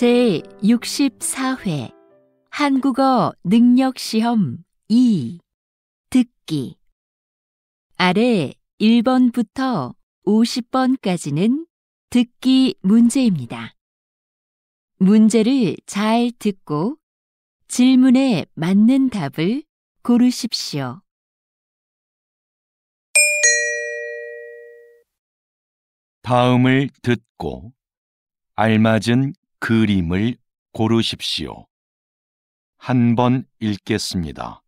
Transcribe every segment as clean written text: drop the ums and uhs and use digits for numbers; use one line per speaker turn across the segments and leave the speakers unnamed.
제64회 한국어 능력시험 2 듣기. 아래 1번부터 50번까지는 듣기 문제입니다. 문제를 잘 듣고 질문에 맞는 답을 고르십시오.
다음을 듣고 알맞은 그림을 고르십시오. 한 번 읽겠습니다.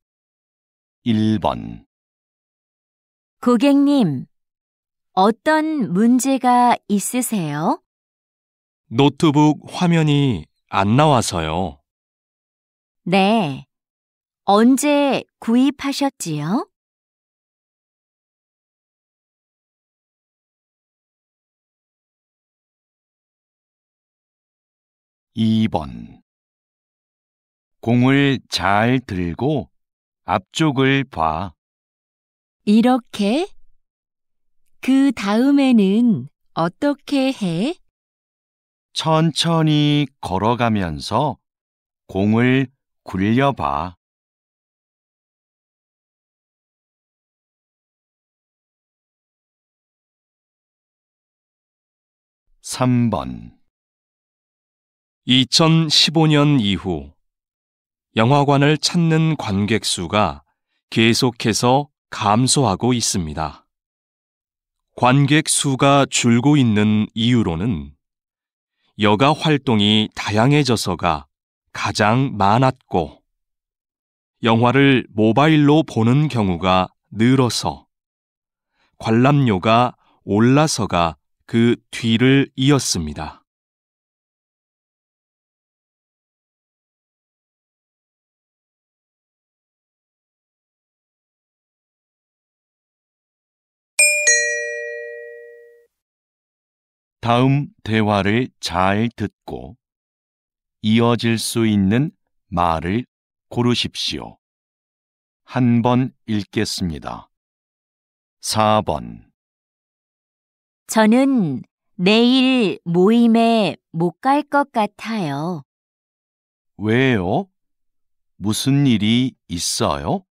1번.
고객님, 어떤 문제가 있으세요?
노트북 화면이 안 나와서요.
네. 언제 구입하셨지요?
2번. 공을 잘 들고 앞쪽을 봐.
이렇게? 그 다음에는 어떻게 해?
천천히 걸어가면서 공을 굴려봐. 3번.
2015년 이후 영화관을 찾는 관객 수가 계속해서 감소하고 있습니다. 관객 수가 줄고 있는 이유로는 여가 활동이 다양해져서가 가장 많았고, 영화를 모바일로 보는 경우가 늘어서, 관람료가 올라서가 그 뒤를 이었습니다.
다음 대화를 잘 듣고 이어질 수 있는 말을 고르십시오. 한 번 읽겠습니다. 4번.
저는 내일 모임에 못 갈 것 같아요.
왜요? 무슨 일이 있어요?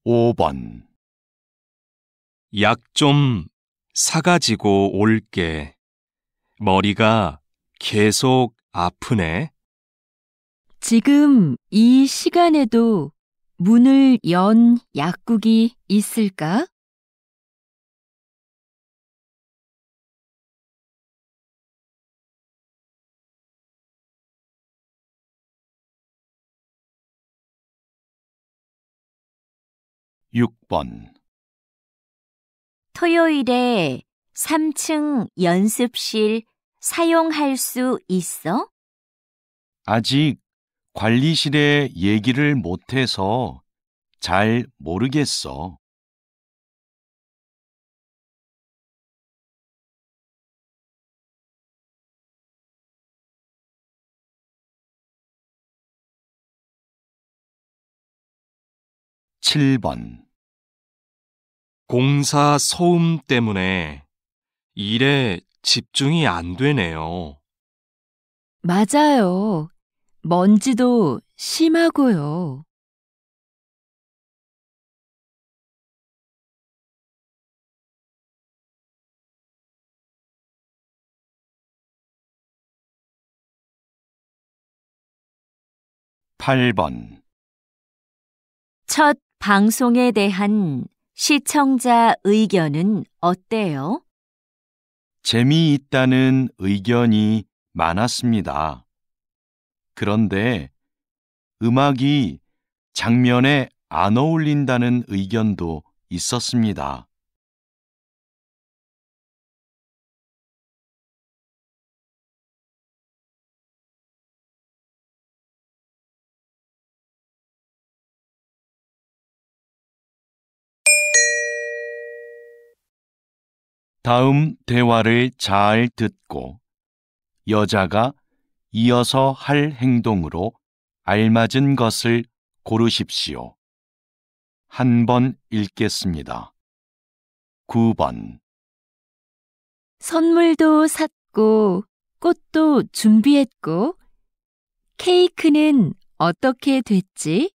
5번.
약 좀 사가지고 올게. 머리가 계속 아프네.
지금 이 시간에도 문을 연 약국이 있을까?
6번.
토요일에 3층 연습실 사용할 수 있어?
아직 관리실에 얘기를 못해서 잘 모르겠어. 7번.
공사 소음 때문에 일에 집중이 안 되네요.
맞아요. 먼지도 심하고요.
8번.
첫 방송에 대한 시청자 의견은 어때요?
재미있다는 의견이 많았습니다. 그런데 음악이 장면에 안 어울린다는 의견도 있었습니다. 다음 대화를 잘 듣고 여자가 이어서 할 행동으로 알맞은 것을 고르십시오. 한 번 읽겠습니다. 9번.
선물도 샀고, 꽃도 준비했고, 케이크는 어떻게 됐지?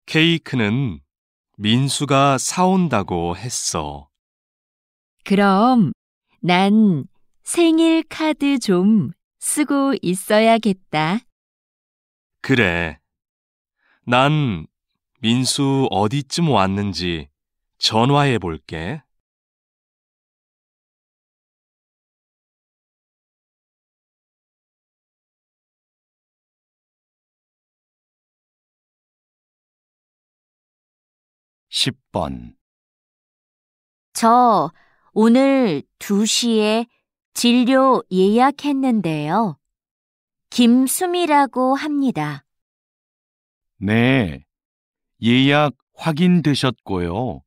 케이크는 민수가 사온다고 했어.
그럼 난 생일 카드 좀 쓰고 있어야겠다.
그래. 난 민수 어디쯤 왔는지 전화해 볼게.
십 번.
저 오늘 2시에 진료 예약했는데요. 김수미라고 합니다.
네, 예약 확인되셨고요.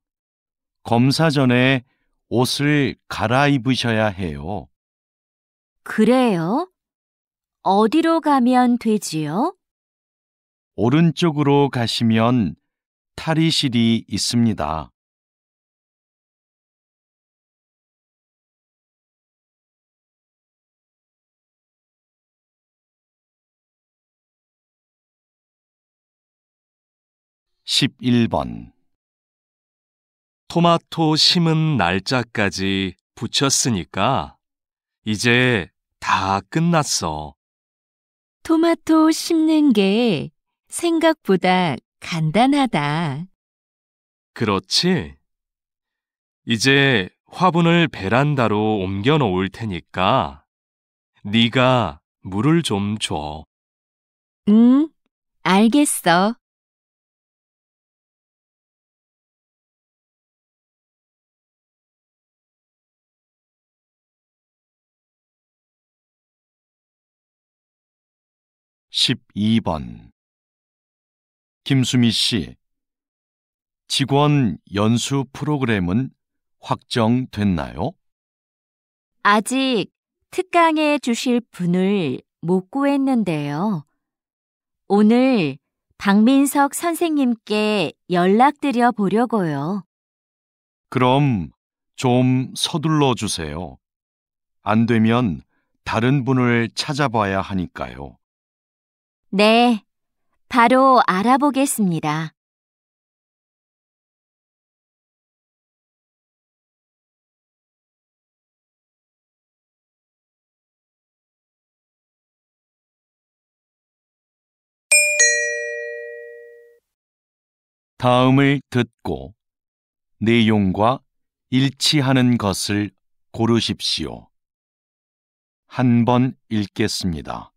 검사 전에 옷을 갈아입으셔야 해요.
그래요? 어디로 가면 되지요?
오른쪽으로 가시면 탈의실이 있습니다. 십일 번.
토마토 심은 날짜까지 붙였으니까 이제 다 끝났어.
토마토 심는 게 생각보다 간단하다.
그렇지? 이제 화분을 베란다로 옮겨 놓을 테니까 네가 물을 좀 줘.
응, 알겠어.
십이 번. 김수미 씨, 직원 연수 프로그램은 확정됐나요?
아직 특강해 주실 분을 못 구했는데요. 오늘 박민석 선생님께 연락드려 보려고요.
그럼 좀 서둘러 주세요. 안 되면 다른 분을 찾아봐야 하니까요.
네, 바로 알아보겠습니다.
다음을 듣고 내용과 일치하는 것을 고르십시오. 한 번 읽겠습니다.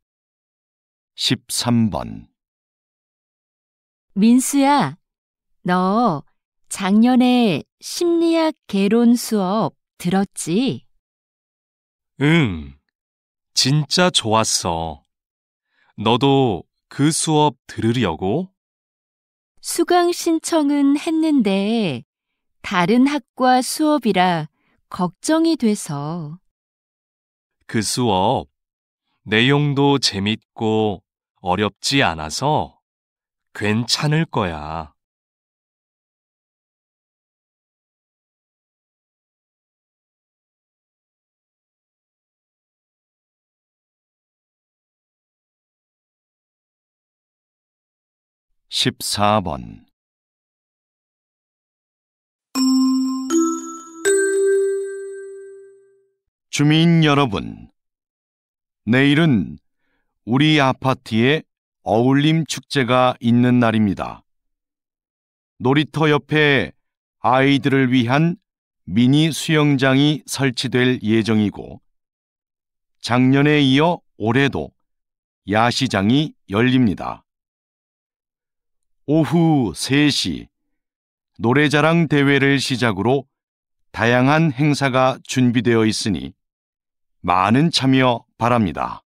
13번.
민수야, 너 작년에 심리학 개론 수업 들었지?
응, 진짜 좋았어. 너도 그 수업 들으려고?
수강 신청은 했는데 다른 학과 수업이라 걱정이 돼서.
그 수업 내용도 재밌고 어렵지 않아서 괜찮을 거야.
십사 번. 주민 여러분, 내일은 우리 아파트에 어울림 축제가 있는 날입니다. 놀이터 옆에 아이들을 위한 미니 수영장이 설치될 예정이고, 작년에 이어 올해도 야시장이 열립니다. 오후 3시 노래자랑 대회를 시작으로 다양한 행사가 준비되어 있으니 많은 참여 바랍니다.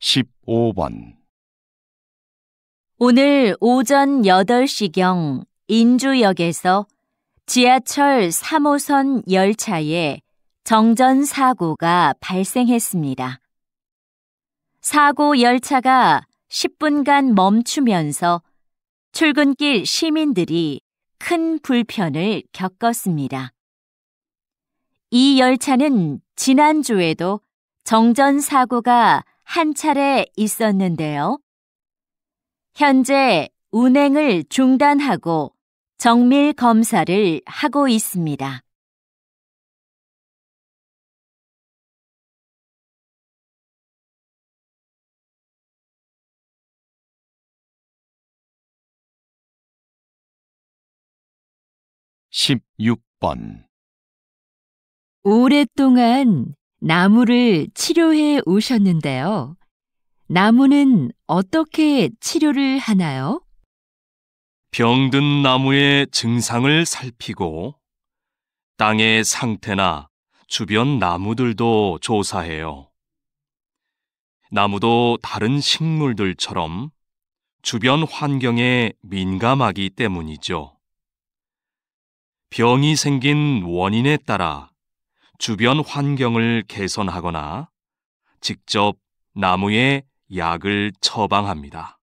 15번.
오늘 오전 8시경 인주역에서 지하철 3호선 열차에 정전 사고가 발생했습니다. 사고 열차가 10분간 멈추면서 출근길 시민들이 큰 불편을 겪었습니다. 이 열차는 지난주에도 정전 사고가 한 차례 있었는데요. 현재 운행을 중단하고 정밀 검사를 하고 있습니다.
(16번)
오랫동안 나무를 치료해 오셨는데요. 나무는 어떻게 치료를 하나요?
병든 나무의 증상을 살피고 땅의 상태나 주변 나무들도 조사해요. 나무도 다른 식물들처럼 주변 환경에 민감하기 때문이죠. 병이 생긴 원인에 따라 주변 환경을 개선하거나 직접 나무에 약을 처방합니다.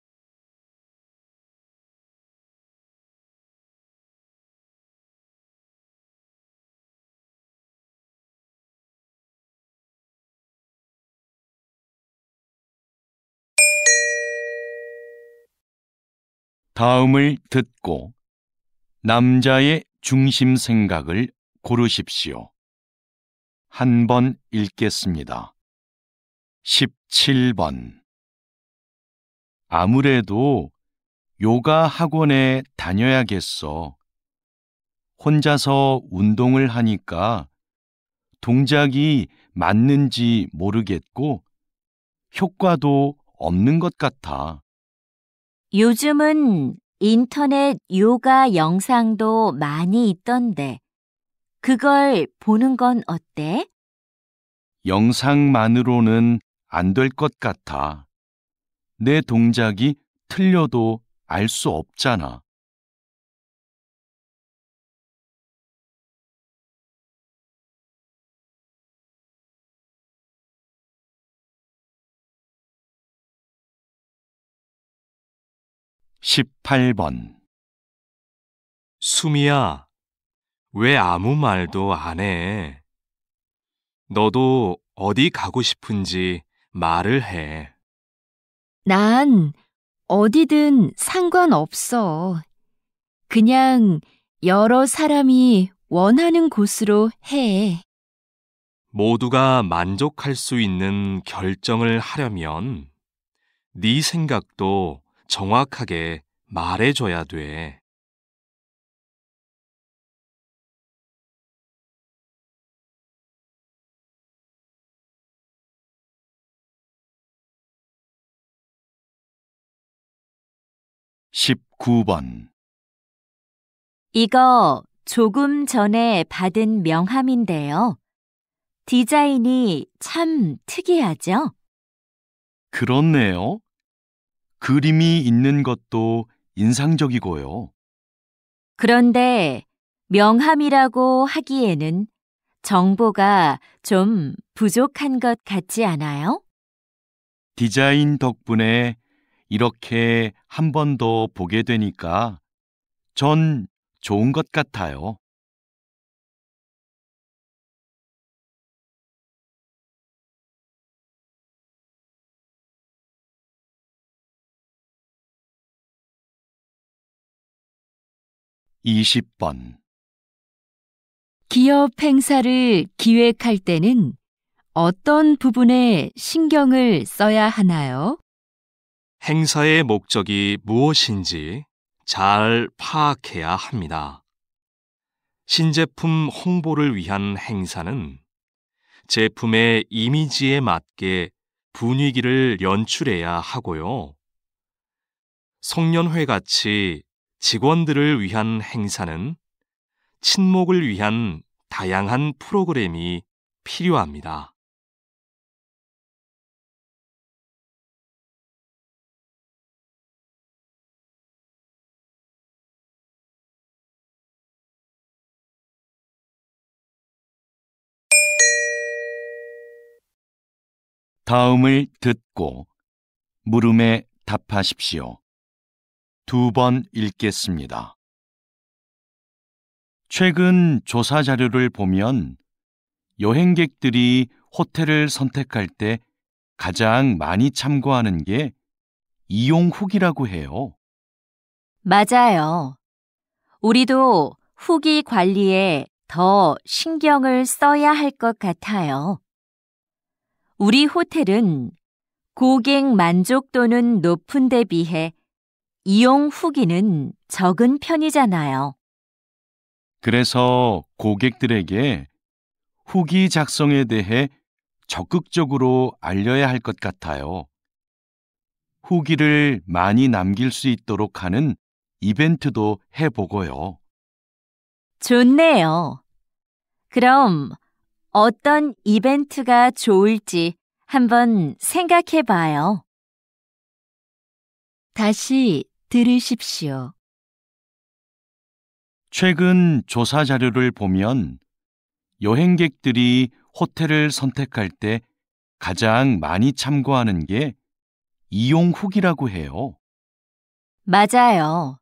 다음을 듣고 남자의 중심 생각을 고르십시오. 한 번 읽겠습니다. 17번. 아무래도 요가 학원에 다녀야겠어. 혼자서 운동을 하니까 동작이 맞는지 모르겠고 효과도 없는 것 같아.
요즘은 인터넷 요가 영상도 많이 있던데 그걸 보는 건 어때?
영상만으로는 안 될 것 같아. 내 동작이 틀려도 알 수 없잖아. (18번)
수미야, 왜 아무 말도 안 해? 너도 어디 가고 싶은지 말을 해.
난 어디든 상관없어. 그냥 여러 사람이 원하는 곳으로 해.
모두가 만족할 수 있는 결정을 하려면 네 생각도 정확하게 말해줘야 돼.
(19번)
이거 조금 전에 받은 명함인데요. 디자인이 참 특이하죠?
그렇네요. 그림이 있는 것도 인상적이고요.
그런데 명함이라고 하기에는 정보가 좀 부족한 것 같지 않아요?
디자인 덕분에 이렇게 한 번 더 보게 되니까 전 좋은 것 같아요. (20번)
기업 행사를 기획할 때는 어떤 부분에 신경을 써야 하나요?
행사의 목적이 무엇인지 잘 파악해야 합니다. 신제품 홍보를 위한 행사는 제품의 이미지에 맞게 분위기를 연출해야 하고요. 송년회 같이 직원들을 위한 행사는 친목을 위한 다양한 프로그램이 필요합니다.
다음을 듣고 물음에 답하십시오. 2번 읽겠습니다. 최근 조사 자료를 보면 여행객들이 호텔을 선택할 때 가장 많이 참고하는 게 이용 후기라고 해요.
맞아요. 우리도 후기 관리에 더 신경을 써야 할 것 같아요. 우리 호텔은 고객 만족도는 높은 데 비해 이용 후기는 적은 편이잖아요.
그래서 고객들에게 후기 작성에 대해 적극적으로 알려야 할 것 같아요. 후기를 많이 남길 수 있도록 하는 이벤트도 해보고요.
좋네요. 그럼 어떤 이벤트가 좋을지 한번 생각해 봐요.
다시 들으십시오.
최근 조사 자료를 보면 여행객들이 호텔을 선택할 때 가장 많이 참고하는 게 이용 후기라고 해요.
맞아요.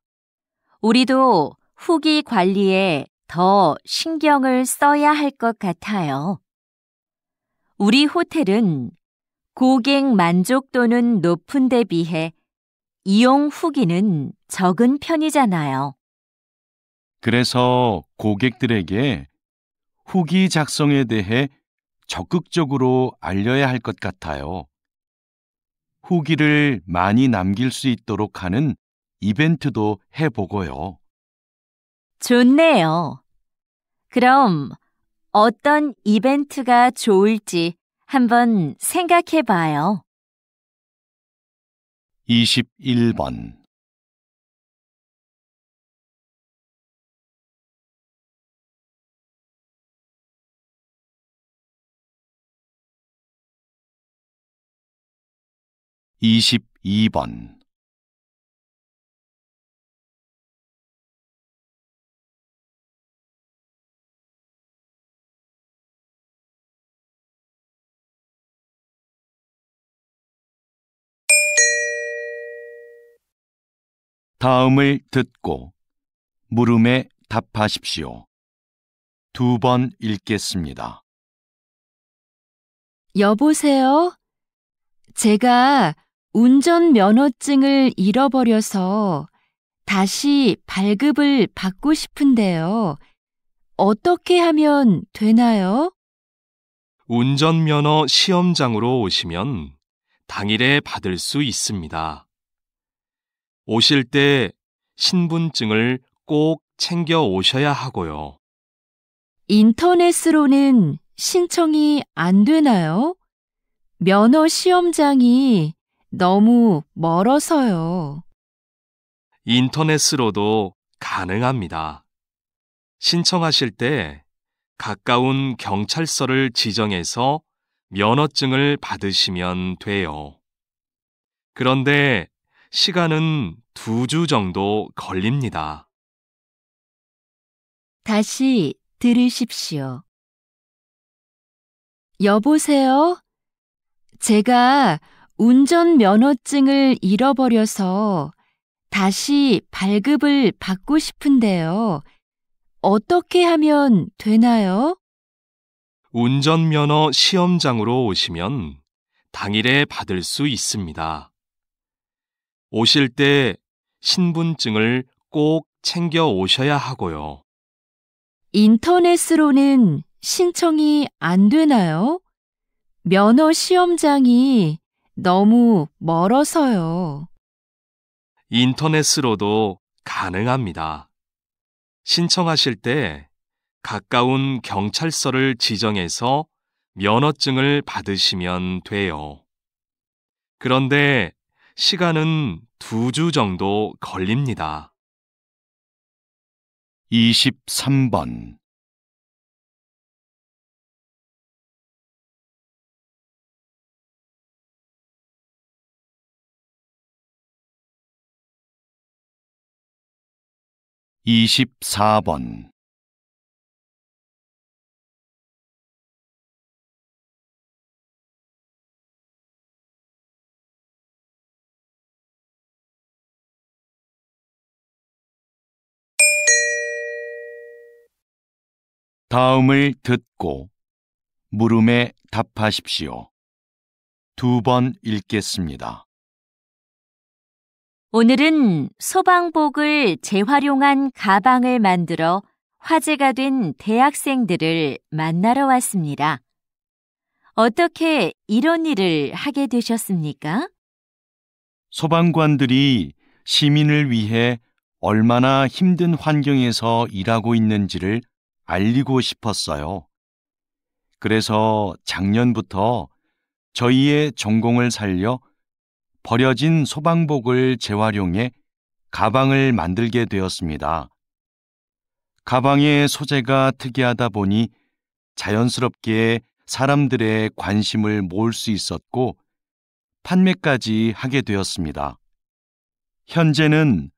우리도 후기 관리에 더 신경을 써야 할 것 같아요. 우리 호텔은 고객 만족도는 높은 데 비해 이용 후기는 적은 편이잖아요.
그래서 고객들에게 후기 작성에 대해 적극적으로 알려야 할 것 같아요. 후기를 많이 남길 수 있도록 하는 이벤트도 해보고요.
좋네요. 그럼 어떤 이벤트가 좋을지 한번 생각해 봐요.
21번 22번 다음을 듣고 물음에 답하십시오. 2번 읽겠습니다.
여보세요? 제가 운전면허증을 잃어버려서 다시 발급을 받고 싶은데요. 어떻게 하면 되나요?
운전면허 시험장으로 오시면 당일에 받을 수 있습니다. 오실 때 신분증을 꼭 챙겨 오셔야 하고요.
인터넷으로는 신청이 안 되나요? 면허 시험장이 너무 멀어서요.
인터넷으로도 가능합니다. 신청하실 때 가까운 경찰서를 지정해서 면허증을 받으시면 돼요. 그런데 시간은 2주 정도 걸립니다.
다시 들으십시오. 여보세요? 제가 운전면허증을 잃어버려서 다시 발급을 받고 싶은데요. 어떻게 하면 되나요?
운전면허 시험장으로 오시면 당일에 받을 수 있습니다. 오실 때 신분증을 꼭 챙겨 오셔야 하고요.
인터넷으로는 신청이 안 되나요? 면허 시험장이 너무 멀어서요.
인터넷으로도 가능합니다. 신청하실 때 가까운 경찰서를 지정해서 면허증을 받으시면 돼요. 그런데 시간은 2주 정도 걸립니다.
23번 24번 다음을 듣고 물음에 답하십시오. 2번 읽겠습니다.
오늘은 소방복을 재활용한 가방을 만들어 화제가 된 대학생들을 만나러 왔습니다. 어떻게 이런 일을 하게 되셨습니까?
소방관들이 시민을 위해 얼마나 힘든 환경에서 일하고 있는지를 알리고 싶었어요. 그래서 작년부터 저희의 전공을 살려 버려진 소방복을 재활용해 가방을 만들게 되었습니다. 가방의 소재가 특이하다 보니 자연스럽게 사람들의 관심을 모을 수 있었고 판매까지 하게 되었습니다. 현재는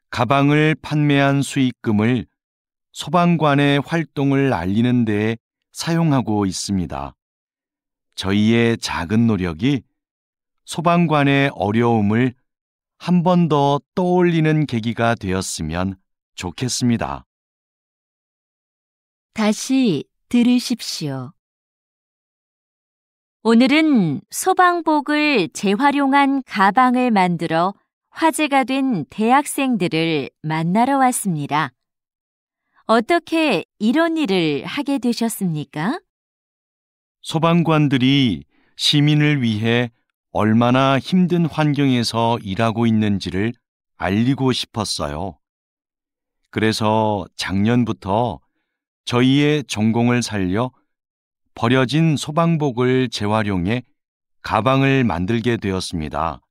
가방을 판매한 수익금을 소방관의 활동을 알리는 데 사용하고 있습니다. 저희의 작은 노력이 소방관의 어려움을 한 번 더 떠올리는 계기가 되었으면 좋겠습니다.
다시 들으십시오.
오늘은 소방복을 재활용한 가방을 만들어 화제가 된 대학생들을 만나러 왔습니다. 어떻게 이런 일을 하게 되셨습니까?
소방관들이 시민을 위해 얼마나 힘든 환경에서 일하고 있는지를 알리고 싶었어요. 그래서 작년부터 저희의 전공을 살려 버려진 소방복을 재활용해 가방을 만들게 되었습니다.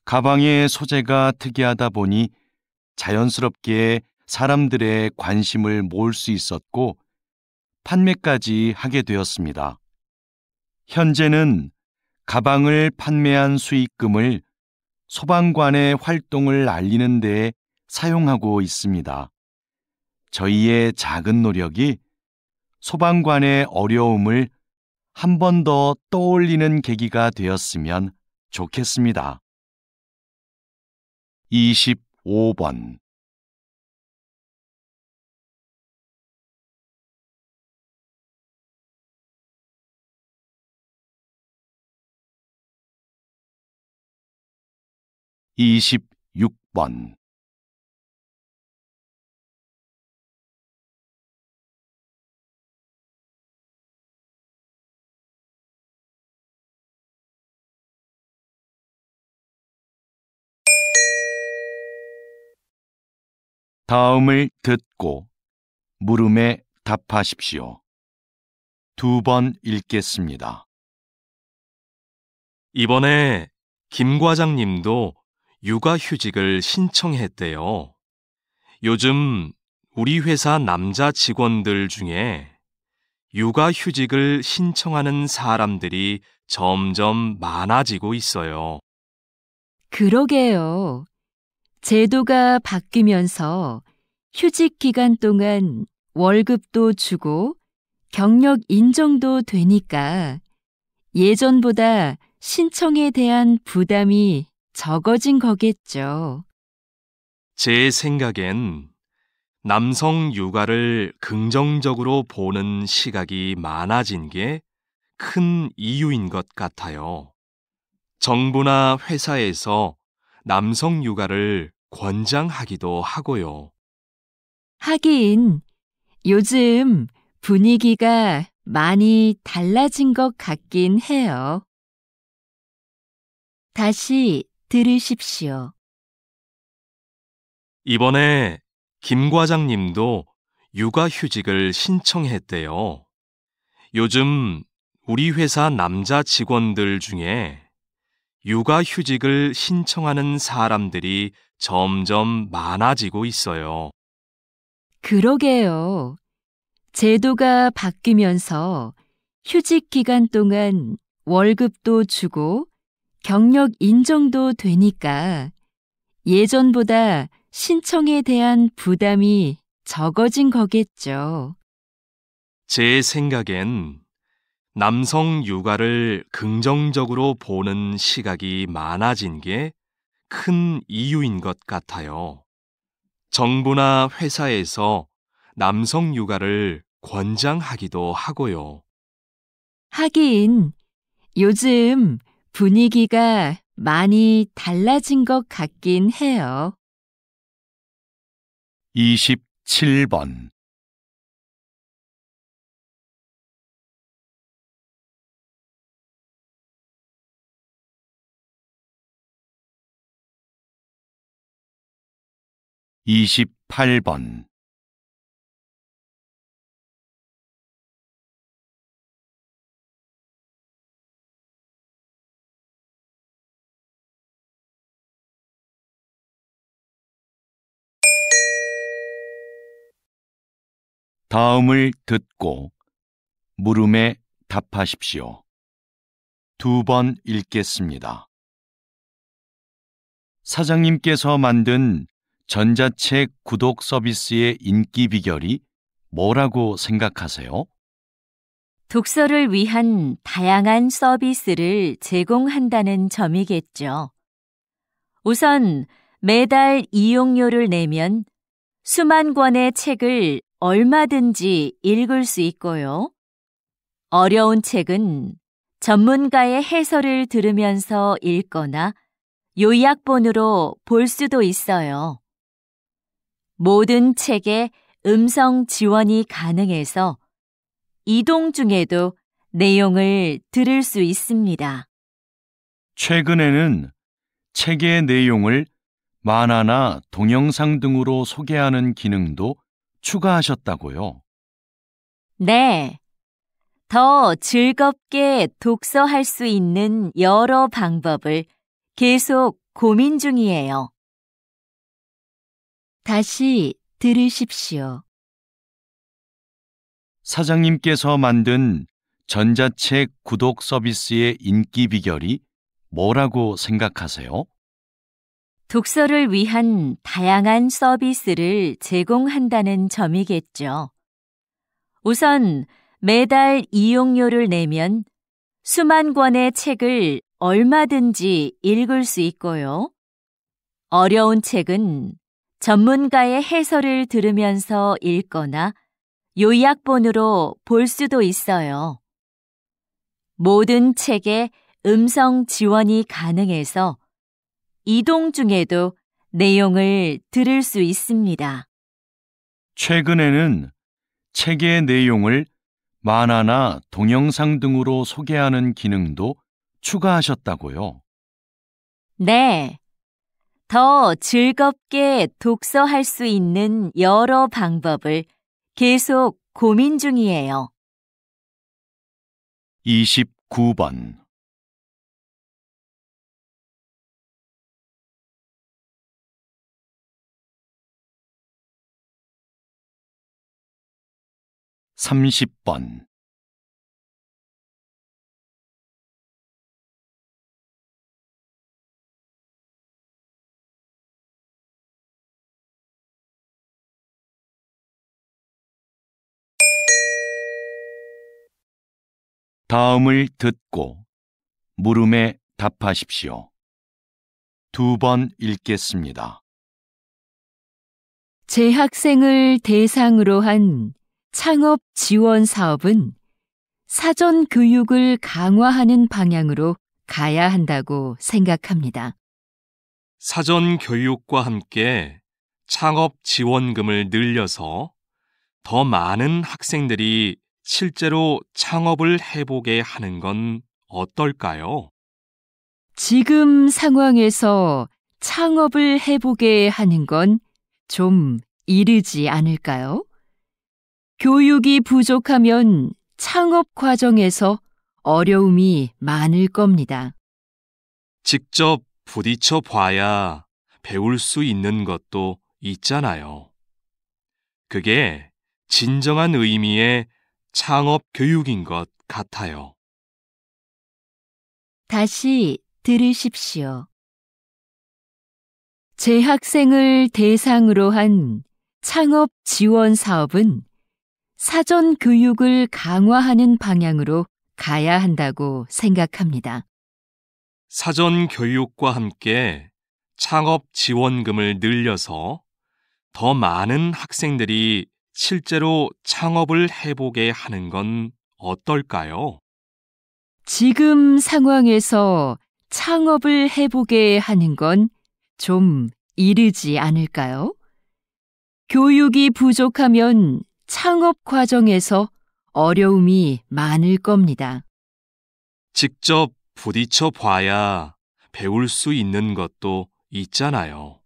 가방의 소재가 특이하다 보니 자연스럽게 사람들의 관심을 모을 수 있었고 판매까지 하게 되었습니다. 현재는 가방을 판매한 수익금을 소방관의 활동을 알리는 데 사용하고 있습니다. 저희의 작은 노력이 소방관의 어려움을 한 번 더 떠올리는 계기가 되었으면 좋겠습니다. 25번 (26번) 다음을 듣고 물음에 답하십시오. 2번 읽겠습니다.
이번에 김 과장님도 육아휴직을 신청했대요. 요즘 우리 회사 남자 직원들 중에 육아휴직을 신청하는 사람들이 점점 많아지고 있어요.
그러게요. 제도가 바뀌면서 휴직 기간 동안 월급도 주고 경력 인정도 되니까 예전보다 신청에 대한 부담이 적어진 거겠죠.
제 생각엔 남성 육아를 긍정적으로 보는 시각이 많아진 게 큰 이유인 것 같아요. 정부나 회사에서 남성 육아를 권장하기도 하고요.
하긴 요즘 분위기가 많이 달라진 것 같긴 해요. 다시 들으십시오.
이번에 김 과장님도 육아휴직을 신청했대요. 요즘 우리 회사 남자 직원들 중에 육아휴직을 신청하는 사람들이 점점 많아지고 있어요.
그러게요. 제도가 바뀌면서 휴직 기간 동안 월급도 주고 경력 인정도 되니까 예전보다 신청에 대한 부담이 적어진 거겠죠.
제 생각엔 남성 육아를 긍정적으로 보는 시각이 많아진 게 큰 이유인 것 같아요. 정부나 회사에서 남성 육아를 권장하기도 하고요.
하긴 요즘 분위기가 많이 달라진 것 같긴 해요.
27번. 28번. '다음을 듣고 물음에 답하십시오. 2번 읽겠습니다. 사장님께서 만든 전자책 구독 서비스의 인기 비결이 뭐라고 생각하세요?
독서를 위한 다양한 서비스를 제공한다는 점이겠죠. 우선 매달 이용료를 내면 수만 권의 책을 얼마든지 읽을 수 있고요. 어려운 책은 전문가의 해설을 들으면서 읽거나 요약본으로 볼 수도 있어요. 모든 책에 음성 지원이 가능해서 이동 중에도 내용을 들을 수 있습니다.
최근에는 책의 내용을 만화나 동영상 등으로 소개하는 기능도 추가하셨다고요.
네. 더 즐겁게 독서할 수 있는 여러 방법을 계속 고민 중이에요.
다시 들으십시오.
사장님께서 만든 전자책 구독 서비스의 인기 비결이 뭐라고 생각하세요?
독서를 위한 다양한 서비스를 제공한다는 점이겠죠. 우선 매달 이용료를 내면 수만 권의 책을 얼마든지 읽을 수 있고요. 어려운 책은 전문가의 해설을 들으면서 읽거나 요약본으로 볼 수도 있어요. 모든 책에 음성 지원이 가능해서 이동 중에도 내용을 들을 수 있습니다.
최근에는 책의 내용을 만화나 동영상 등으로 소개하는 기능도 추가하셨다고요.
네. 더 즐겁게 독서할 수 있는 여러 방법을 계속 고민 중이에요.
29번. 30번. '다음을 듣고 물음에 답하십시오. 2번 읽겠습니다.
재학생을 대상으로 한 창업 지원 사업은 사전 교육을 강화하는 방향으로 가야 한다고 생각합니다.
사전 교육과 함께 창업 지원금을 늘려서 더 많은 학생들이 실제로 창업을 해보게 하는 건 어떨까요?
지금 상황에서 창업을 해보게 하는 건 좀 이르지 않을까요? 교육이 부족하면 창업 과정에서 어려움이 많을 겁니다.
직접 부딪혀 봐야 배울 수 있는 것도 있잖아요. 그게 진정한 의미의 창업 교육인 것 같아요.
다시 들으십시오. 재학생을 대상으로 한 창업 지원 사업은 사전 교육을 강화하는 방향으로 가야 한다고 생각합니다.
사전 교육과 함께 창업 지원금을 늘려서 더 많은 학생들이 실제로 창업을 해보게 하는 건 어떨까요?
지금 상황에서 창업을 해보게 하는 건 좀 이르지 않을까요? 교육이 부족하면 창업 과정에서 어려움이 많을 겁니다.
직접 부딪혀 봐야 배울 수 있는 것도 있잖아요.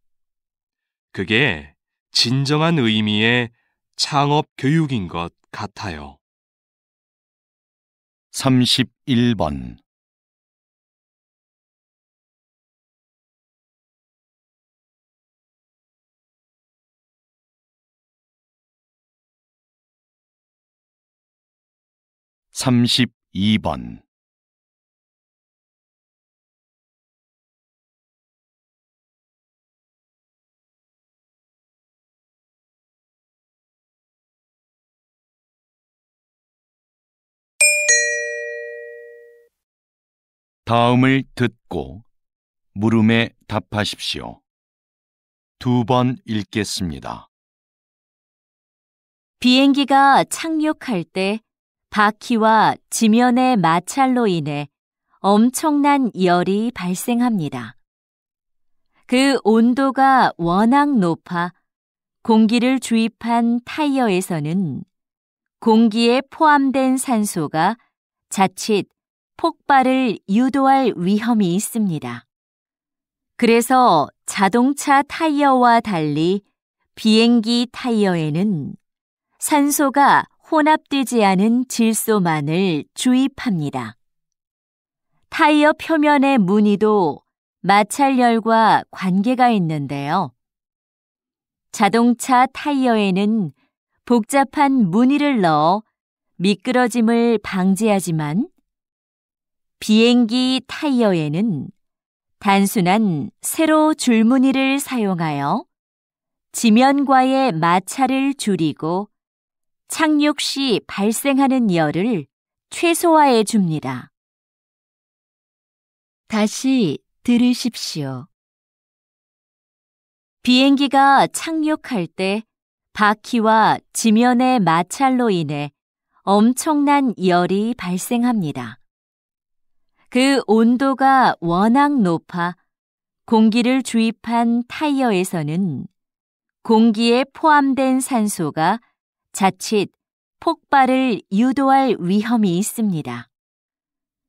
그게 진정한 의미의 창업 교육인 것 같아요.
31번. (32번) 다음을 듣고 물음에 답하십시오. 2번 읽겠습니다.
비행기가 착륙할 때 바퀴와 지면의 마찰로 인해 엄청난 열이 발생합니다. 그 온도가 워낙 높아 공기를 주입한 타이어에서는 공기에 포함된 산소가 자칫 폭발을 유도할 위험이 있습니다. 그래서 자동차 타이어와 달리 비행기 타이어에는 산소가 혼합되지 않은 질소만을 주입합니다. 타이어 표면의 무늬도 마찰열과 관계가 있는데요. 자동차 타이어에는 복잡한 무늬를 넣어 미끄러짐을 방지하지만 비행기 타이어에는 단순한 세로 줄무늬를 사용하여 지면과의 마찰을 줄이고 착륙 시 발생하는 열을 최소화해 줍니다.
다시 들으십시오.
비행기가 착륙할 때 바퀴와 지면의 마찰로 인해 엄청난 열이 발생합니다. 그 온도가 워낙 높아 공기를 주입한 타이어에서는 공기에 포함된 산소가 자칫 폭발을 유도할 위험이 있습니다.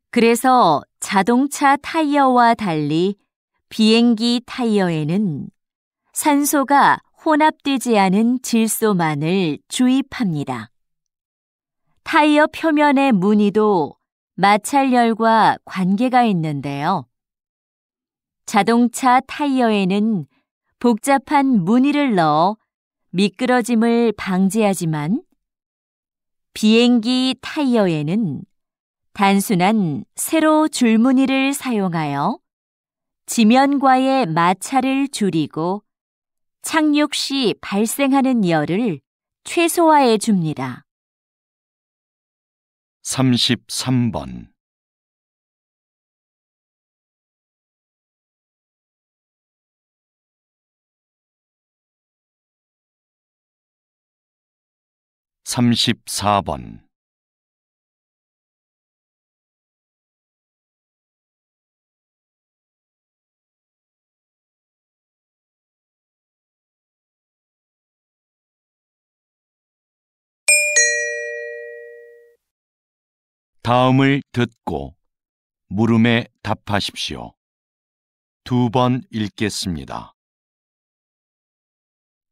그래서 자동차 타이어와 달리 비행기 타이어에는 산소가 혼합되지 않은 질소만을 주입합니다. 타이어 표면의 무늬도 마찰열과 관계가 있는데요. 자동차 타이어에는 복잡한 무늬를 넣어 미끄러짐을 방지하지만 비행기 타이어에는 단순한 세로 줄무늬를 사용하여 지면과의 마찰을 줄이고 착륙 시 발생하는 열을 최소화해 줍니다.
33번. (34번) 다음을 듣고 물음에 답하십시오. 2번 읽겠습니다.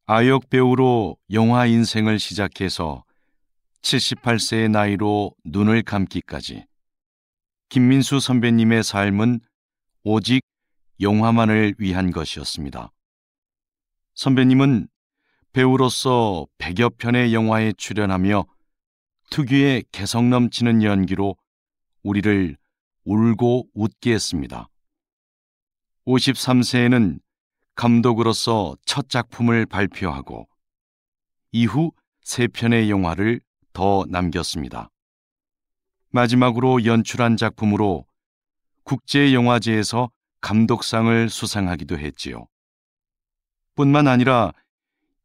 아역 배우로 영화 인생을 시작해서 78세의 나이로 눈을 감기까지 김민수 선배님의 삶은 오직 영화만을 위한 것이었습니다. 선배님은 배우로서 100여 편의 영화에 출연하며 특유의 개성 넘치는 연기로 우리를 울고 웃게 했습니다. 53세에는 감독으로서 첫 작품을 발표하고 이후 3편의 영화를 더 남겼습니다. 마지막으로 연출한 작품으로 국제영화제에서 감독상을 수상하기도 했지요. 뿐만 아니라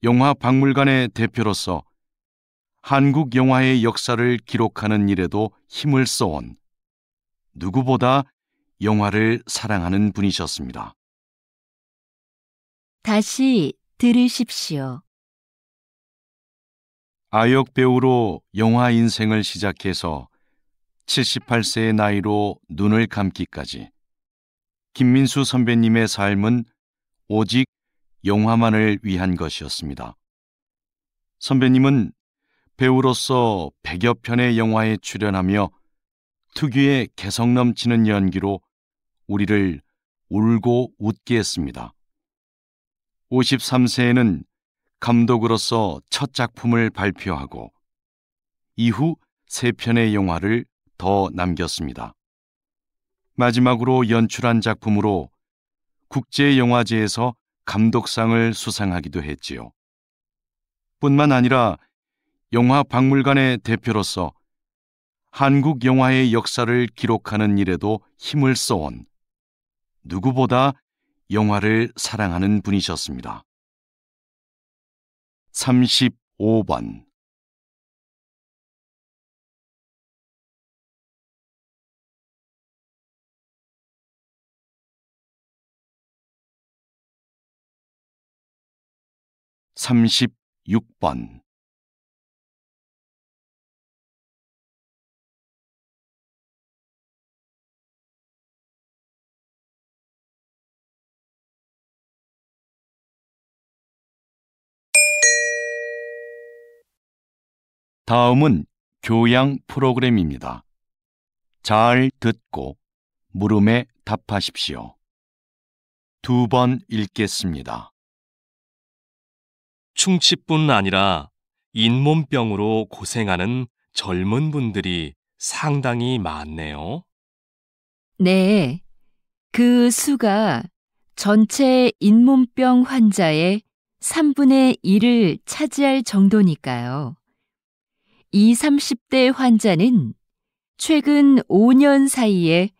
영화박물관의 대표로서 한국 영화의 역사를 기록하는 일에도 힘을 써온 누구보다 영화를 사랑하는 분이셨습니다.
다시 들으십시오.
아역 배우로 영화 인생을 시작해서 78세의 나이로 눈을 감기까지 김민수 선배님의 삶은 오직 영화만을 위한 것이었습니다. 선배님은 배우로서 100여 편의 영화에 출연하며 특유의 개성 넘치는 연기로 우리를 울고 웃게 했습니다. 53세에는 감독으로서 첫 작품을 발표하고 이후 3편의 영화를 더 남겼습니다. 마지막으로 연출한 작품으로 국제영화제에서 감독상을 수상하기도 했지요. 뿐만 아니라 영화박물관의 대표로서 한국 영화의 역사를 기록하는 일에도 힘을 써온 누구보다 영화를 사랑하는 분이셨습니다. 35번 36번 다음은 교양 프로그램입니다. 잘 듣고 물음에 답하십시오. 2번 읽겠습니다.
충치뿐 아니라 잇몸병으로 고생하는 젊은 분들이 상당히 많네요.
네, 그 수가 전체 잇몸병 환자의 3분의 1을 차지할 정도니까요. 20, 30대 환자는 최근 5년 사이에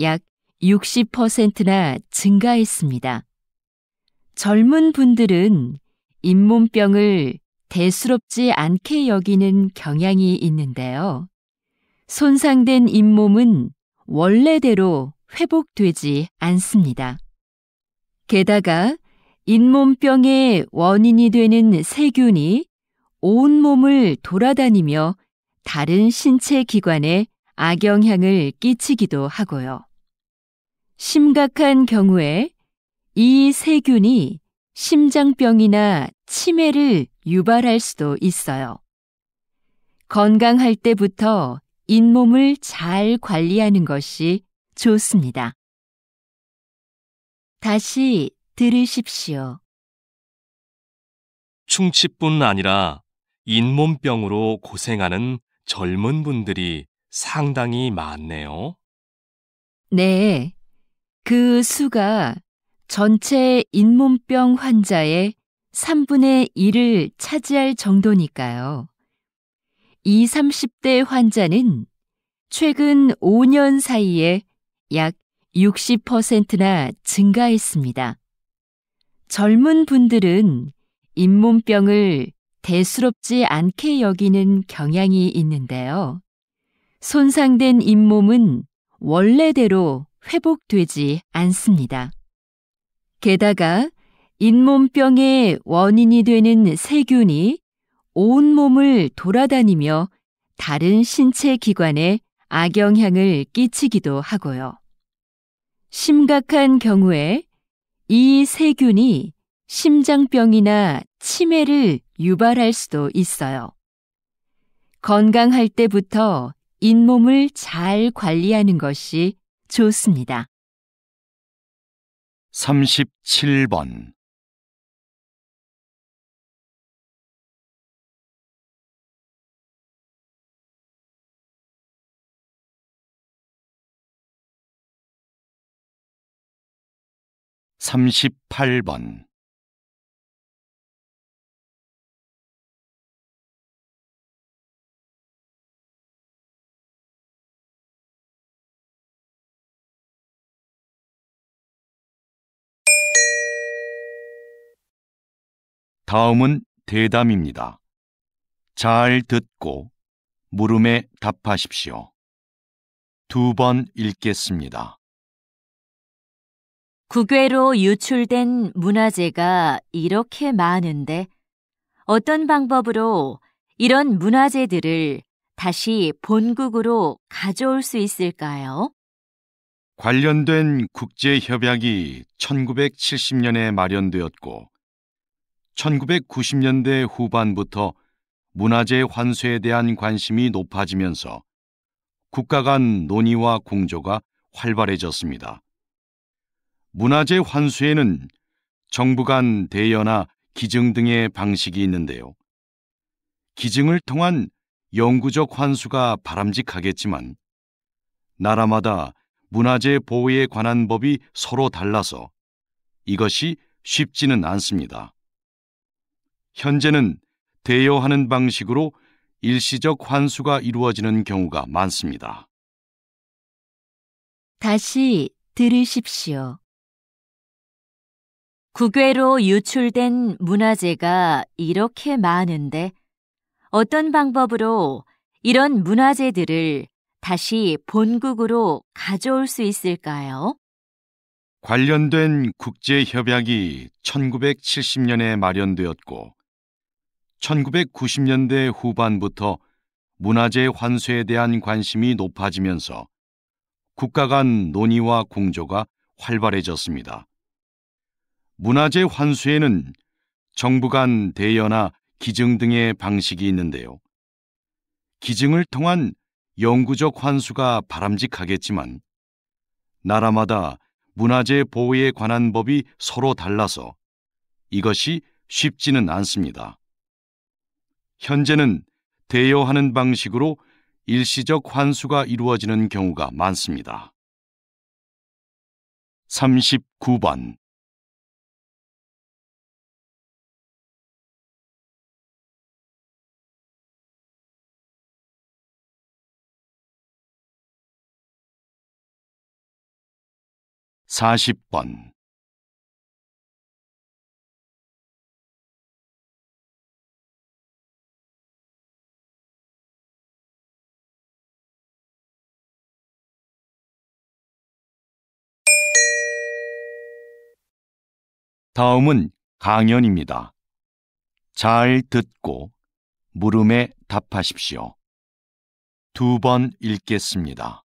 약 60%나 증가했습니다. 젊은 분들은 잇몸병을 대수롭지 않게 여기는 경향이 있는데요. 손상된 잇몸은 원래대로 회복되지 않습니다. 게다가 잇몸병의 원인이 되는 세균이 온몸을 돌아다니며 다른 신체 기관에 악영향을 끼치기도 하고요. 심각한 경우에 이 세균이 심장병이나 치매를 유발할 수도 있어요. 건강할 때부터 잇몸을 잘 관리하는 것이 좋습니다. 다시 들으십시오.
충치뿐 아니라 잇몸병으로 고생하는 젊은 분들이 상당히 많네요.
네, 그 수가 전체 잇몸병 환자의 3분의 1을 차지할 정도니까요. 20, 30대 환자는 최근 5년 사이에 약 60%나 증가했습니다. 젊은 분들은 잇몸병을 대수롭지 않게 여기는 경향이 있는데요. 손상된 잇몸은 원래대로 회복되지 않습니다. 게다가 잇몸병의 원인이 되는 세균이 온몸을 돌아다니며 다른 신체 기관에 악영향을 끼치기도 하고요. 심각한 경우에 이 세균이 심장병이나 치매를 유발할 수도 있어요. 건강할 때부터 잇몸을 잘 관리하는 것이 좋습니다.
37번 38번 다음은 대담입니다. 잘 듣고 물음에 답하십시오. 2번 읽겠습니다.
국외로 유출된 문화재가 이렇게 많은데 어떤 방법으로 이런 문화재들을 다시 본국으로 가져올 수 있을까요?
관련된 국제협약이 1970년에 마련되었고 1990년대 후반부터 문화재 환수에 대한 관심이 높아지면서 국가 간 논의와 공조가 활발해졌습니다. 문화재 환수에는 정부 간 대여나 기증 등의 방식이 있는데요. 기증을 통한 영구적 환수가 바람직하겠지만 나라마다 문화재 보호에 관한 법이 서로 달라서 이것이 쉽지는 않습니다. 현재는 대여하는 방식으로 일시적 환수가 이루어지는 경우가 많습니다.
다시 들으십시오.
국외로 유출된 문화재가 이렇게 많은데 어떤 방법으로 이런 문화재들을 다시 본국으로 가져올 수 있을까요?
관련된 국제협약이 1970년에 마련되었고 1990년대 후반부터 문화재 환수에 대한 관심이 높아지면서 국가 간 논의와 공조가 활발해졌습니다. 문화재 환수에는 정부 간 대여나 기증 등의 방식이 있는데요. 기증을 통한 영구적 환수가 바람직하겠지만 나라마다 문화재 보호에 관한 법이 서로 달라서 이것이 쉽지는 않습니다. 현재는 대여하는 방식으로 일시적 환수가 이루어지는 경우가 많습니다. 39번 40번 다음은 강연입니다. 잘 듣고 물음에 답하십시오. 2번 읽겠습니다.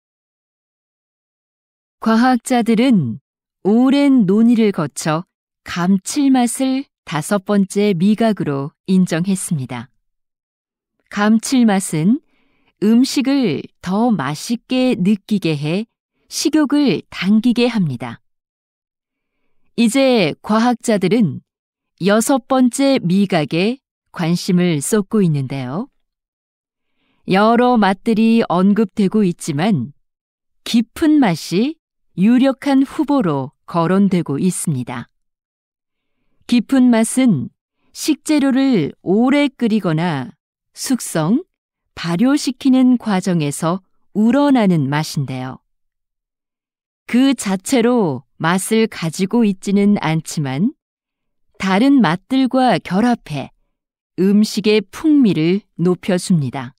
과학자들은 오랜 논의를 거쳐 감칠맛을 5번째 미각으로 인정했습니다. 감칠맛은 음식을 더 맛있게 느끼게 해 식욕을 당기게 합니다. 이제 과학자들은 6번째 미각에 관심을 쏟고 있는데요. 여러 맛들이 언급되고 있지만 깊은 맛이 유력한 후보로 거론되고 있습니다. 깊은 맛은 식재료를 오래 끓이거나 숙성, 발효시키는 과정에서 우러나는 맛인데요. 그 자체로 맛을 가지고 있지는 않지만 다른 맛들과 결합해 음식의 풍미를 높여줍니다.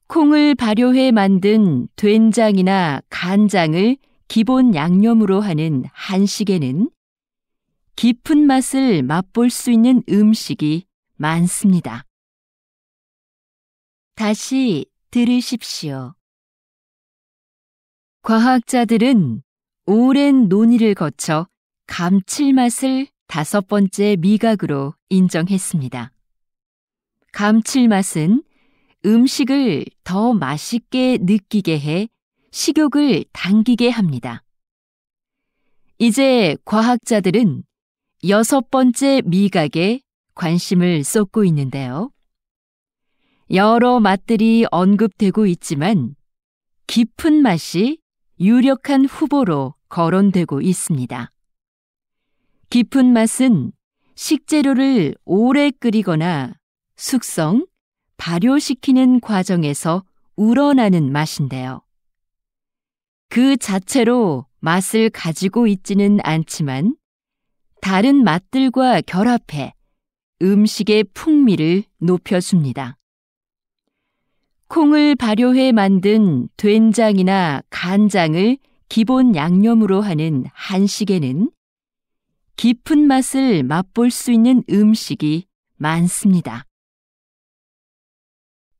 콩을 발효해 만든 된장이나 간장을 기본 양념으로 하는 한식에는 깊은 맛을 맛볼 수 있는 음식이 많습니다. 다시 들으십시오. 과학자들은 오랜 논의를 거쳐 감칠맛을 5번째 미각으로 인정했습니다. 감칠맛은 음식을 더 맛있게 느끼게 해 식욕을 당기게 합니다. 이제 과학자들은 6번째 미각에 관심을 쏟고 있는데요. 여러 맛들이 언급되고 있지만 깊은 맛이 유력한 후보로 거론되고 있습니다. 깊은 맛은 식재료를 오래 끓이거나 숙성, 발효시키는 과정에서 우러나는 맛인데요. 그 자체로 맛을 가지고 있지는 않지만 다른 맛들과 결합해 음식의 풍미를 높여줍니다. 콩을 발효해 만든 된장이나 간장을 기본 양념으로 하는 한식에는 깊은 맛을 맛볼 수 있는 음식이 많습니다.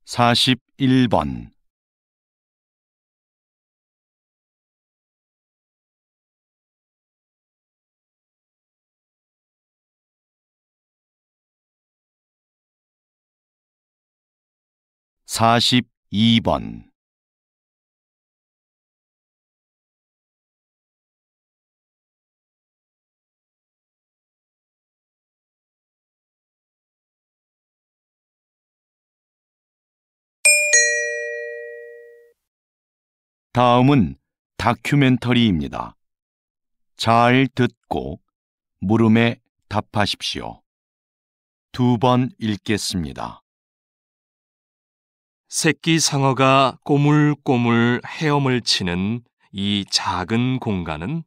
41번 42번 '다음은 다큐멘터리입니다. 잘 듣고 물음에 답하십시오. 2번 읽겠습니다.
새끼 상어가 꼬물꼬물 헤엄을 치는 이 작은 공간은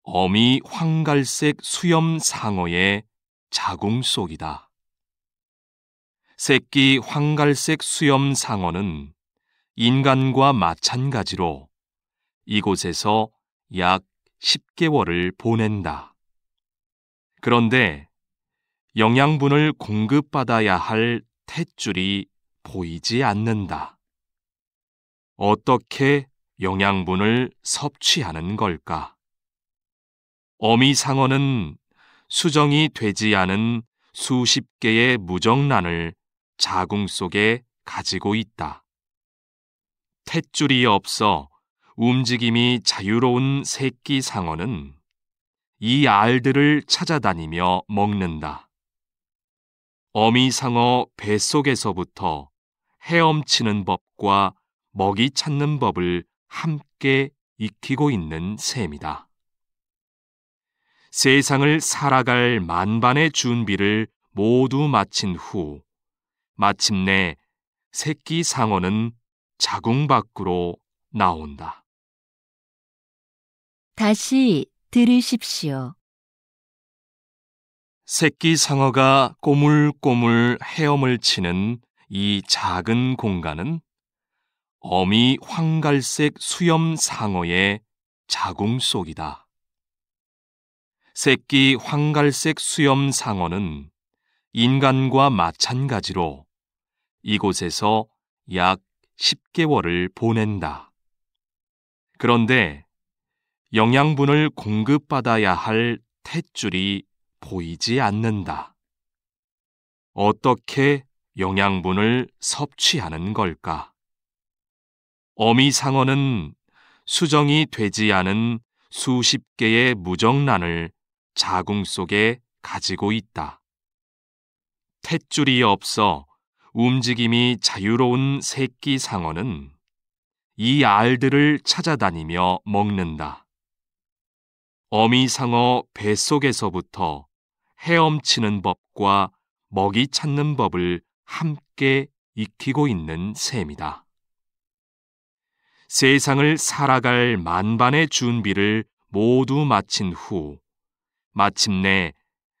어미 황갈색 수염 상어의 자궁 속이다. 새끼 황갈색 수염 상어는 인간과 마찬가지로 이곳에서 약 10개월을 보낸다. 그런데 영양분을 공급받아야 할 탯줄이 보이지 않는다. 어떻게 영양분을 섭취하는 걸까? 어미 상어는 수정이 되지 않은 수십 개의 무정란을 자궁 속에 가지고 있다. 탯줄이 없어 움직임이 자유로운 새끼 상어는 이 알들을 찾아다니며 먹는다. 어미 상어 뱃속에서부터 헤엄치는 법과 먹이 찾는 법을 함께 익히고 있는 셈이다. 세상을 살아갈 만반의 준비를 모두 마친 후 마침내 새끼 상어는 자궁 밖으로 나온다.
다시 들으십시오.
새끼 상어가 꼬물꼬물 헤엄을 치는 이 작은 공간은 어미 황갈색 수염 상어의 자궁 속이다. 새끼 황갈색 수염 상어는 인간과 마찬가지로 이곳에서 약 10개월을 보낸다. 그런데 영양분을 공급받아야 할 탯줄이 보이지 않는다. 어떻게 영양분을 섭취하는 걸까? 어미 상어는 수정이 되지 않은 수십 개의 무정란을 자궁 속에 가지고 있다. 탯줄이 없어 움직임이 자유로운 새끼 상어는 이 알들을 찾아다니며 먹는다. 어미 상어 뱃속에서부터 헤엄치는 법과 먹이 찾는 법을 함께 익히고 있는 셈이다. 세상을 살아갈 만반의 준비를 모두 마친 후 마침내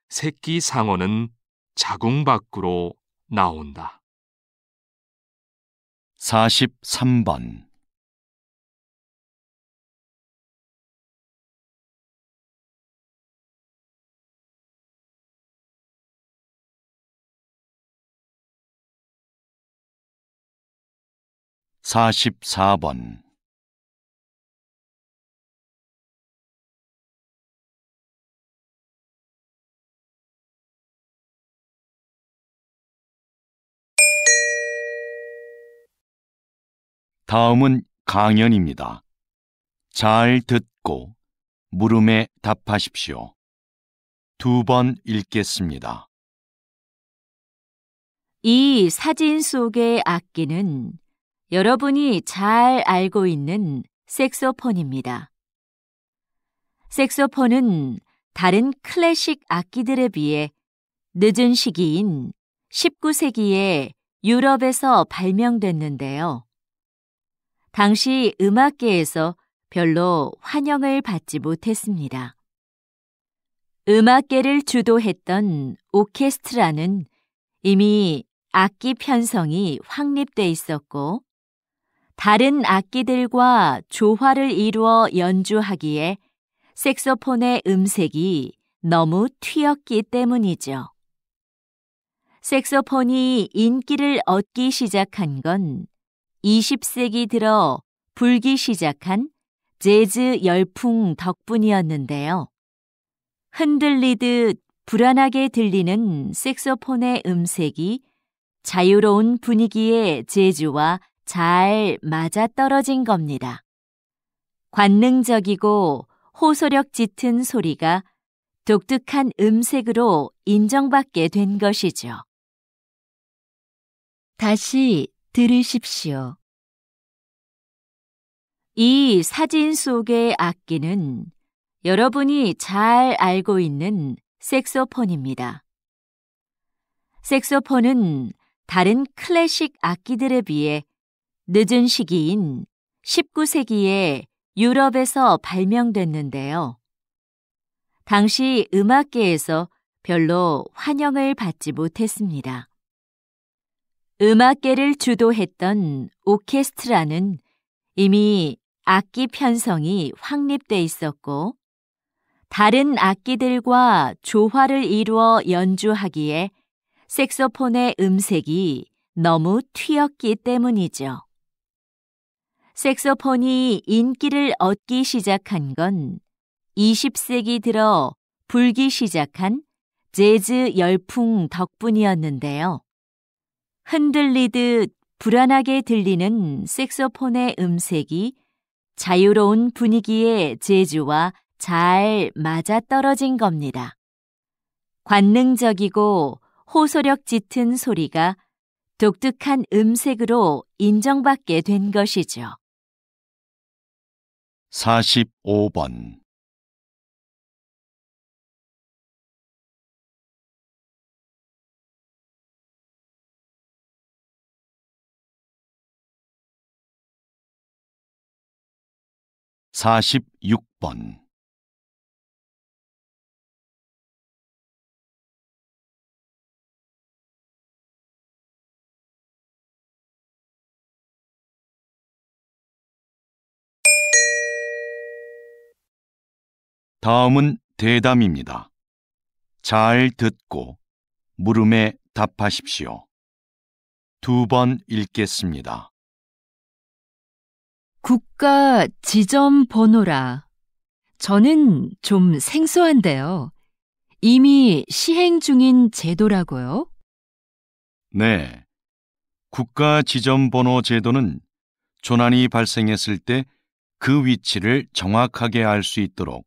새끼 상어는 자궁 밖으로 나온다.
43번 44번 다음은 강연입니다. 잘 듣고 물음에 답하십시오. 2번 읽겠습니다.
이 사진 속의 악기는 여러분이 잘 알고 있는 색소폰입니다. 색소폰은 다른 클래식 악기들에 비해 늦은 시기인 19세기에 유럽에서 발명됐는데요. 당시 음악계에서 별로 환영을 받지 못했습니다. 음악계를 주도했던 오케스트라는 이미 악기 편성이 확립돼 있었고, 다른 악기들과 조화를 이루어 연주하기에 색소폰의 음색이 너무 튀었기 때문이죠. 색소폰이 인기를 얻기 시작한 건 20세기 들어 불기 시작한 재즈 열풍 덕분이었는데요. 흔들리듯 불안하게 들리는 색소폰의 음색이 자유로운 분위기의 재즈와 잘 맞아떨어진 겁니다. 관능적이고 호소력 짙은 소리가 독특한 음색으로 인정받게 된 것이죠.
다시 들으십시오.
이 사진 속의 악기는 여러분이 잘 알고 있는 색소폰입니다. 색소폰은 다른 클래식 악기들에 비해 늦은 시기인 19세기에 유럽에서 발명됐는데요. 당시 음악계에서 별로 환영을 받지 못했습니다. 음악계를 주도했던 오케스트라는 이미 악기 편성이 확립돼 있었고, 다른 악기들과 조화를 이루어 연주하기에 색소폰의 음색이 너무 튀었기 때문이죠. 색소폰이 인기를 얻기 시작한 건 20세기 들어 불기 시작한 재즈 열풍 덕분이었는데요. 흔들리듯 불안하게 들리는 색소폰의 음색이 자유로운 분위기의 재즈와 잘 맞아떨어진 겁니다. 관능적이고 호소력 짙은 소리가 독특한 음색으로 인정받게 된 것이죠.
45번. (46번) 다음은 대담입니다. 잘 듣고 물음에 답하십시오. 2번 읽겠습니다.
국가 지점 번호라. 저는 좀 생소한데요. 이미 시행 중인 제도라고요?
네. 국가 지점번호 제도는 조난이 발생했을 때 그 위치를 정확하게 알 수 있도록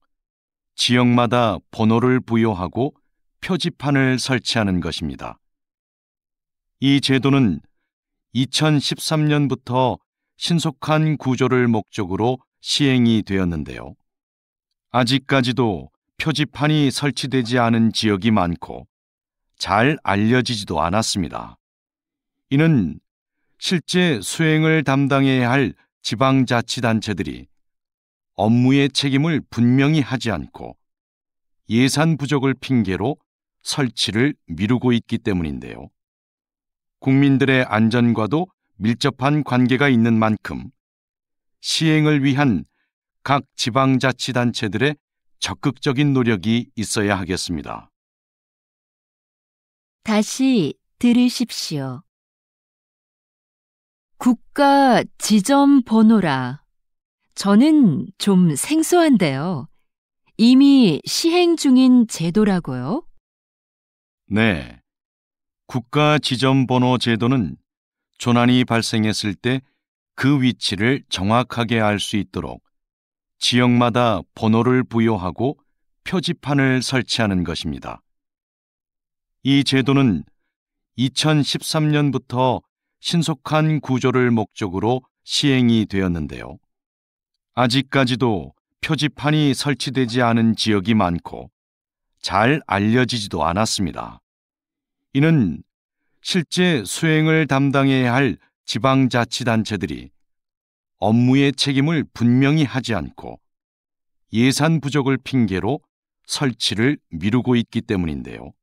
지역마다 번호를 부여하고 표지판을 설치하는 것입니다. 이 제도는 2013년부터 신속한 구조를 목적으로 시행이 되었는데요. 아직까지도 표지판이 설치되지 않은 지역이 많고 잘 알려지지도 않았습니다. 이는 실제 수행을 담당해야 할 지방자치단체들이 업무의 책임을 분명히 하지 않고 예산 부족을 핑계로 설치를 미루고 있기 때문인데요. 국민들의 안전과도 밀접한 관계가 있는 만큼 시행을 위한 각 지방자치단체들의 적극적인 노력이 있어야 하겠습니다.
다시 들으십시오. 국가 지점 번호라. 저는 좀 생소한데요. 이미 시행 중인 제도라고요?
네. 국가 지점번호 제도는 조난이 발생했을 때 그 위치를 정확하게 알 수 있도록 지역마다 번호를 부여하고 표지판을 설치하는 것입니다. 이 제도는 2013년부터 신속한 구조를 목적으로 시행이 되었는데요. 아직까지도 표지판이 설치되지 않은 지역이 많고 잘 알려지지도 않았습니다. 이는 실제 수행을 담당해야 할 지방자치단체들이 업무의 책임을 분명히 하지 않고 예산 부족을 핑계로 설치를 미루고 있기 때문인데요.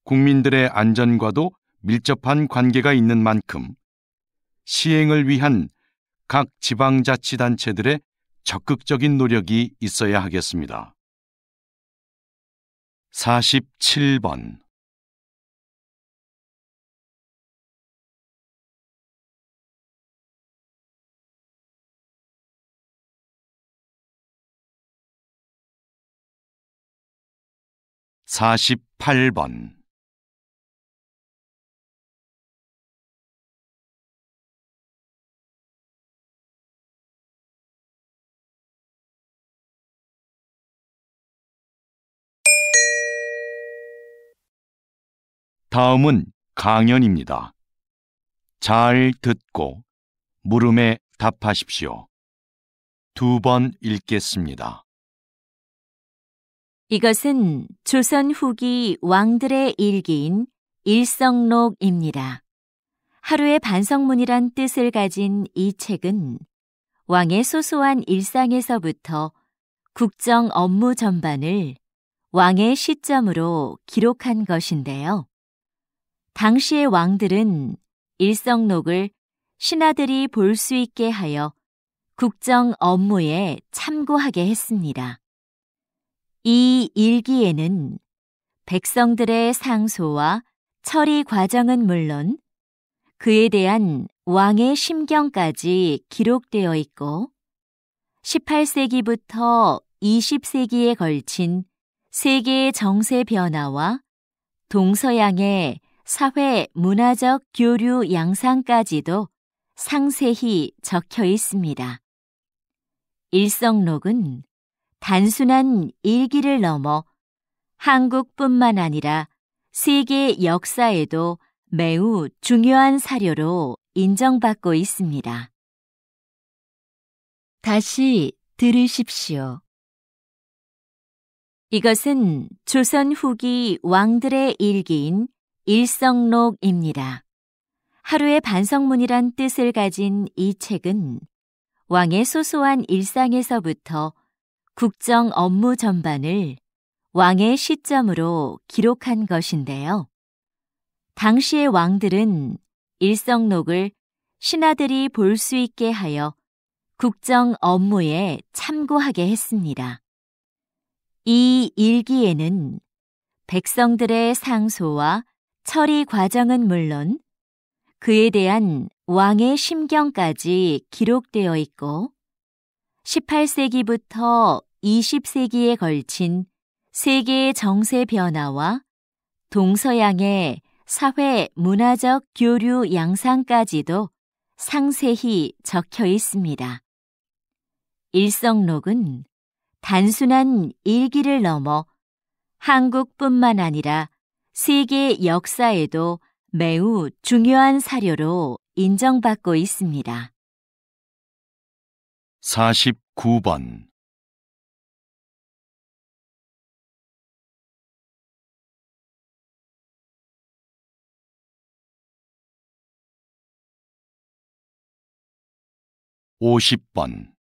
국민들의 안전과도 밀접한 관계가 있는 만큼 시행을 위한 각 지방자치단체들의 적극적인 노력이 있어야 하겠습니다. 47번 48번 '다음은 강연입니다. 잘 듣고 물음에 답하십시오. 2번 읽겠습니다.
이것은 조선 후기 왕들의 일기인 일성록입니다. 하루의 반성문이란 뜻을 가진 이 책은 왕의 소소한 일상에서부터 국정 업무 전반을 왕의 시점으로 기록한 것인데요. 당시의 왕들은 일성록을 신하들이 볼 수 있게 하여 국정 업무에 참고하게 했습니다. 이 일기에는 백성들의 상소와 처리 과정은 물론 그에 대한 왕의 심경까지 기록되어 있고 18세기부터 20세기에 걸친 세계의 정세 변화와 동서양의 사회 문화적 교류 양상까지도 상세히 적혀 있습니다. 일성록은 단순한 일기를 넘어 한국뿐만 아니라 세계 역사에도 매우 중요한 사료로 인정받고 있습니다.
다시 들으십시오.
이것은 조선 후기 왕들의 일기인 일성록입니다. 하루의 반성문이란 뜻을 가진 이 책은 왕의 소소한 일상에서부터 국정 업무 전반을 왕의 시점으로 기록한 것인데요. 당시의 왕들은 일성록을 신하들이 볼 수 있게 하여 국정 업무에 참고하게 했습니다. 이 일기에는 백성들의 상소와 처리 과정은 물론 그에 대한 왕의 심경까지 기록되어 있고 18세기부터 20세기에 걸친 세계의 정세 변화와 동서양의 사회 문화적 교류 양상까지도 상세히 적혀 있습니다. 일성록은 단순한 일기를 넘어 한국뿐만 아니라 세계 역사에도 매우 중요한 사료로 인정받고 있습니다.
49번 50번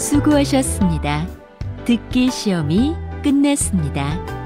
'수고하셨습니다. 듣기 시험이 끝났습니다.